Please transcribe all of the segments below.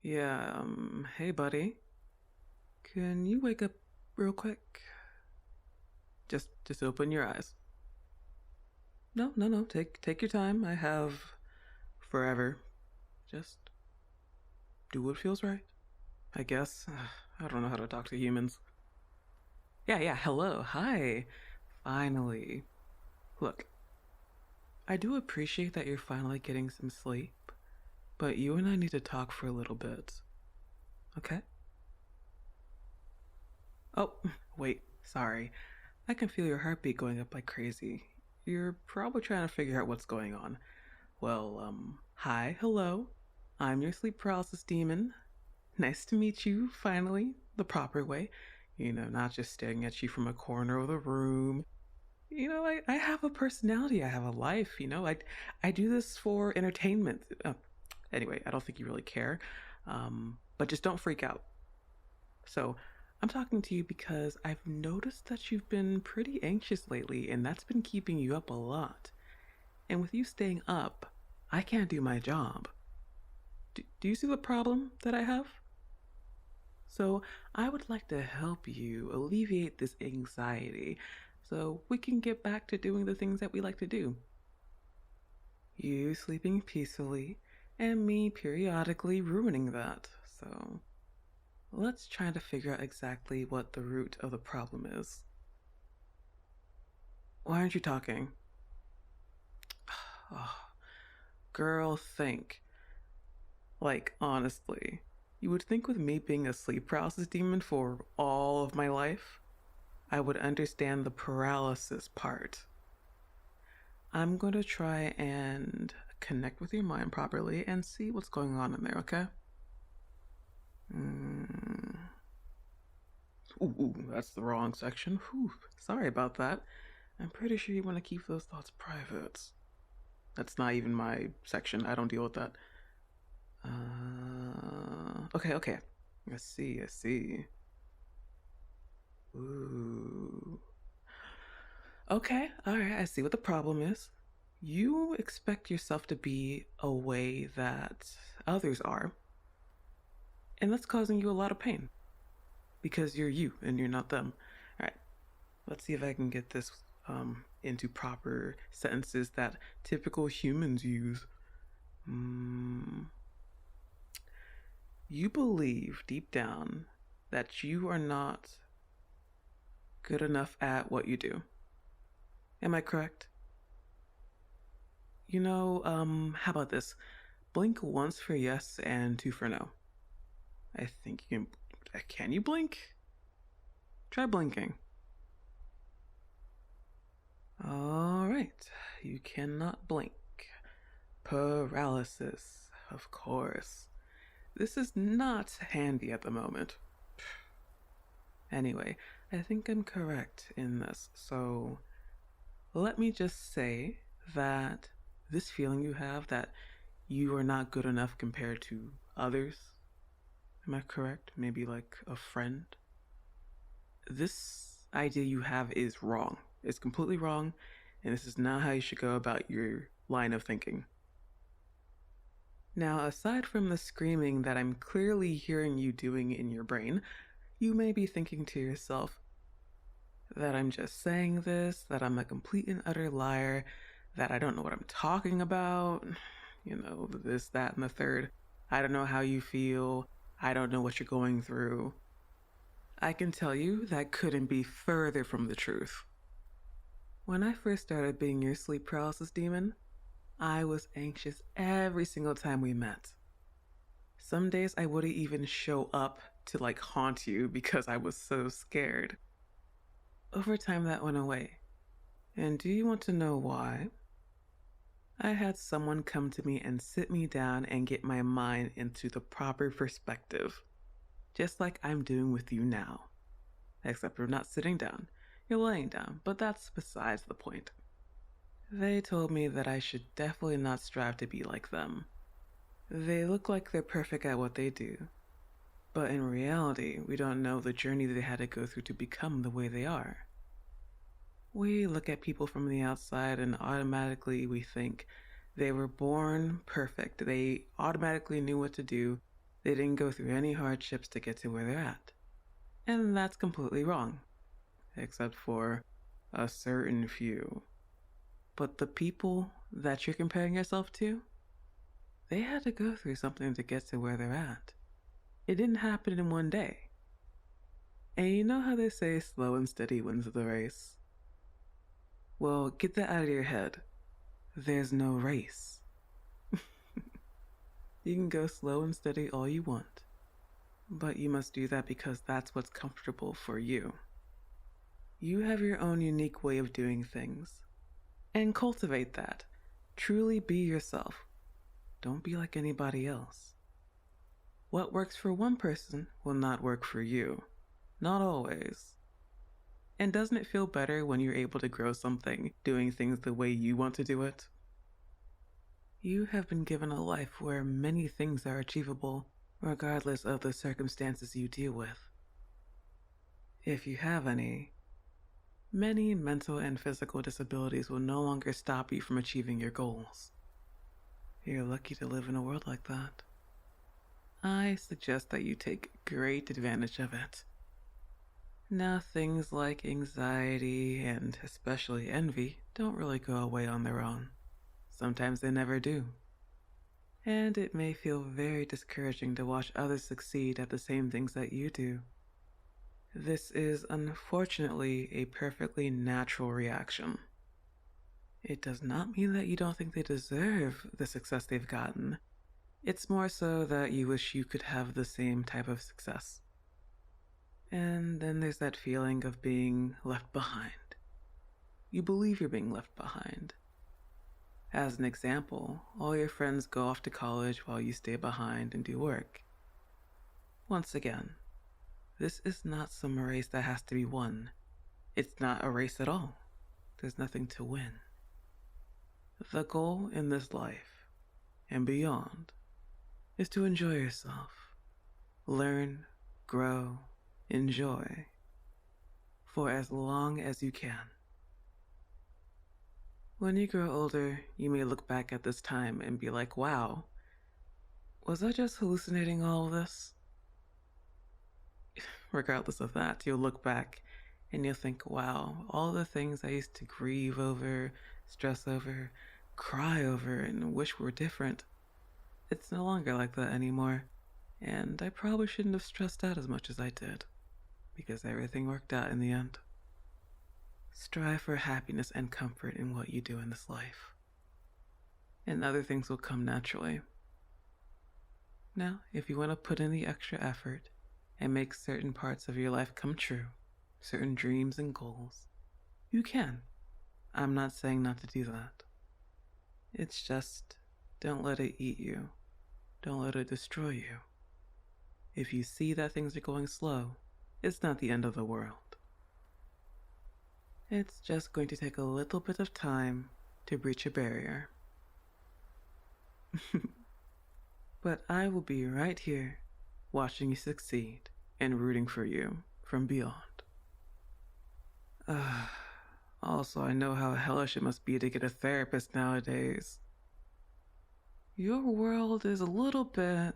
Yeah, hey buddy. Can you wake up real quick? Just open your eyes. No. Take your time. I have forever. Just do what feels right. I guess. I don't know how to talk to humans. Yeah, hello. Hi. Finally. Look, I do appreciate that you're finally getting some sleep, but you and I need to talk for a little bit. Okay? Oh, wait. Sorry. I can feel your heartbeat going up like crazy. You're probably trying to figure out what's going on. Well, hi, hello. I'm your sleep paralysis demon. Nice to meet you, finally, the proper way. Not just staring at you from a corner of the room. I have a personality, I have a life, I do this for entertainment. Anyway, I don't think you really care. But just don't freak out. So, I'm talking to you because I've noticed that you've been pretty anxious lately, and that's been keeping you up a lot. And with you staying up, I can't do my job. Do you see the problem that I have? So, I would like to help you alleviate this anxiety so we can get back to doing the things that we like to do. You sleeping peacefully, and me periodically ruining that. So, let's try to figure out exactly what the root of the problem is. Why aren't you talking? Oh, girl, think. Like, honestly, you would think with me being a sleep paralysis demon for all of my life, I would understand the paralysis part. I'm going to try and connect with your mind properly and see what's going on in there, okay? Ooh, that's the wrong section. Whew, sorry about that. I'm pretty sure you want to keep those thoughts private. That's not even my section. I don't deal with that. Okay. I see. Ooh. Okay, alright, I see what the problem is. You expect yourself to be a way that others are, and that's causing you a lot of pain because you're you and you're not them. Alright, let's see if I can get this into proper sentences that typical humans use. You believe deep down that you are not good enough at what you do. Am I correct? How about this? Blink once for yes and two for no. I think you can you blink? Try blinking. Alright, you cannot blink. Paralysis, of course. This is not handy at the moment. Anyway, I think I'm correct in this, so let me just say that this feeling you have that you are not good enough compared to others, am I correct? Maybe like a friend? This idea you have is wrong. It's completely wrong, and this is not how you should go about your line of thinking. Now, aside from the screaming that I'm clearly hearing you doing in your brain, you may be thinking to yourself that I'm just saying this, that I'm a complete and utter liar, that I don't know what I'm talking about, this, that, and the third. I don't know how you feel. I don't know what you're going through. I can tell you that couldn't be further from the truth. When I first started being your sleep paralysis demon, I was anxious every single time we met. Some days I wouldn't even show up to haunt you because I was so scared. Over time that went away. And do you want to know why? I had someone come to me and sit me down and get my mind into the proper perspective. Just like I'm doing with you now. Except we're not sitting down. You're laying down, but that's besides the point. They told me that I should definitely not strive to be like them. They look like they're perfect at what they do. But in reality, we don't know the journey they had to go through to become the way they are. We look at people from the outside and automatically we think they were born perfect. They automatically knew what to do They didn't go through any hardships to get to where they're at. And that's completely wrong, except for a certain few. But the people that you're comparing yourself to, they had to go through something to get to where they're at. It didn't happen in one day. And you know how they say slow and steady wins the race? Well, get that out of your head. There's no race. You can go slow and steady all you want, but you must do that because that's what's comfortable for you. You have your own unique way of doing things, and cultivate that. Truly be yourself. Don't be like anybody else. What works for one person will not work for you. Not always. And doesn't it feel better when you're able to grow something doing things the way you want to do it? You have been given a life where many things are achievable, regardless of the circumstances you deal with. If you have any, many mental and physical disabilities will no longer stop you from achieving your goals. You're lucky to live in a world like that. I suggest that you take great advantage of it. Now, things like anxiety and especially envy don't really go away on their own. Sometimes they never do. And it may feel very discouraging to watch others succeed at the same things that you do. This is unfortunately a perfectly natural reaction. It does not mean that you don't think they deserve the success they've gotten. It's more so that you wish you could have the same type of success. And then there's that feeling of being left behind. You believe you're being left behind. As an example, all your friends go off to college while you stay behind and do work. Once again, this is not some race that has to be won. It's not a race at all. There's nothing to win. The goal in this life, and beyond, is to enjoy yourself. Learn, grow, enjoy, for as long as you can. When you grow older, you may look back at this time and be like, wow, was I just hallucinating all of this? Regardless of that, you'll look back and you'll think, wow, all the things I used to grieve over, stress over, cry over, and wish were different, it's no longer like that anymore. And I probably shouldn't have stressed out as much as I did, because everything worked out in the end. Strive for happiness and comfort in what you do in this life, and other things will come naturally. Now, if you want to put in the extra effort and make certain parts of your life come true, certain dreams and goals, you can. I'm not saying not to do that. It's just, don't let it eat you. Don't let it destroy you. If you see that things are going slow, it's not the end of the world. It's just going to take a little bit of time to breach a barrier. But I will be right here, watching you succeed and rooting for you from beyond. Also, I know how hellish it must be to get a therapist nowadays. Your world is a little bit,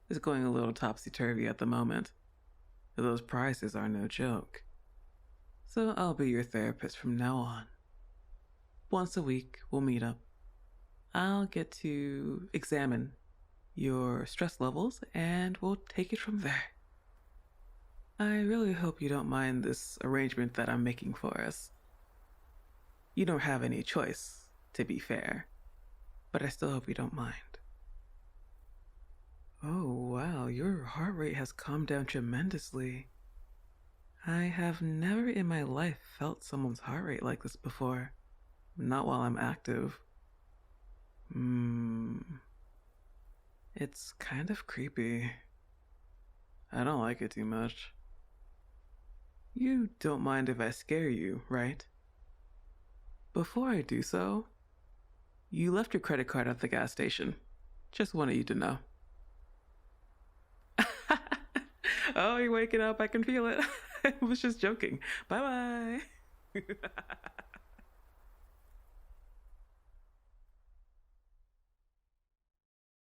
is going a little topsy-turvy at the moment. Those prices are no joke. So I'll be your therapist from now on. Once a week, we'll meet up. I'll get to examine your stress levels and we'll take it from there. I really hope you don't mind this arrangement that I'm making for us. You don't have any choice, to be fair, but I still hope you don't mind. Oh wow, your heart rate has calmed down tremendously. I have never in my life felt someone's heart rate like this before. Not while I'm active. It's kind of creepy. I don't like it too much. You don't mind if I scare you, right? Before I do so, you left your credit card at the gas station. Just wanted you to know. Oh, you're waking up. I can feel it. I was just joking. Bye-bye.